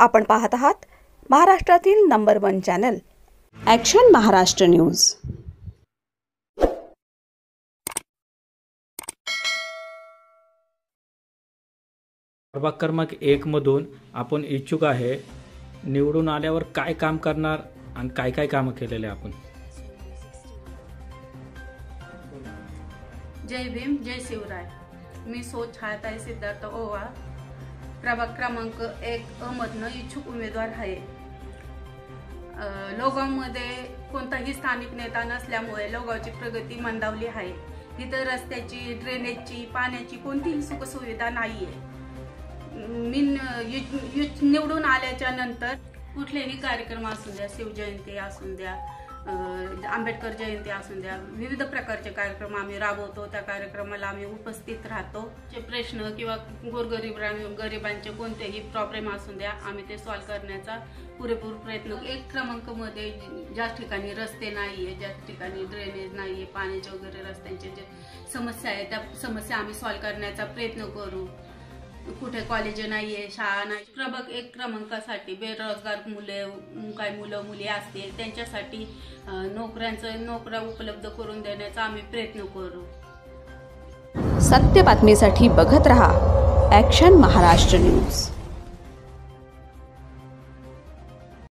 आपण पाहत आहात महाराष्ट्रातील number 1 channel action Maharashtra news. प्रभाग क्रमांक 1 मधून आपण इच्छुक आहे। निवडून आल्यावर काय काम करणार आणि काय काय काम केलेले आपण? जय भीम, जय शिवराय। मी छायाताई सिद्धार्थ ओवाळ, प्रभाग क्रमांक 1 मधनं इच्छुक उमेदवार आहे। लोगावमध्ये कोणताही स्थानिक नेता नसल्यामुळे लोगावची प्रगती मंदावली आहे। इथं रस्त्याची, ड्रेनेजची, पाण्याची कोणतीही सुखसुविधा नाहीये। मी निवडून आल्याच्या नंतर कुठलेही कार्यक्रम असू द्या, शिवजयंती असू द्या, आंबेडकर जयंती असू द्या, विविध प्रकारचे कार्यक्रम आम्ही राबवतो। त्या कार्यक्रमाला आम्ही उपस्थित राहतो। जे प्रश्न किंवा गरिबांचे कोणतेही प्रॉब्लेम असू द्या, आम्ही ते सॉल्व्ह करण्याचा पुरेपूर प्रयत्न। 1 क्रमांकामध्ये ज्या ठिकाणी रस्ते नाहीये, ज्या ठिकाणी ड्रेनेज नाहीये, पाण्याचे वगैरे रस्त्यांचे जे समस्या आहे, त्या समस्या आम्ही सॉल्व्ह करण्याचा प्रयत्न करू। कुठे कॉलेज नाहीये, शाळा नाही। प्रभाग 1 क्रमांकासाठी बेरोजगार मुलं मुली असतील त्यांच्यासाठी नोकऱ्या उपलब्ध करून देण्याचा आम्ही प्रयत्न करू। सत्य बातमीसाठी बघत रहा ॲक्शन महाराष्ट्र न्यूज।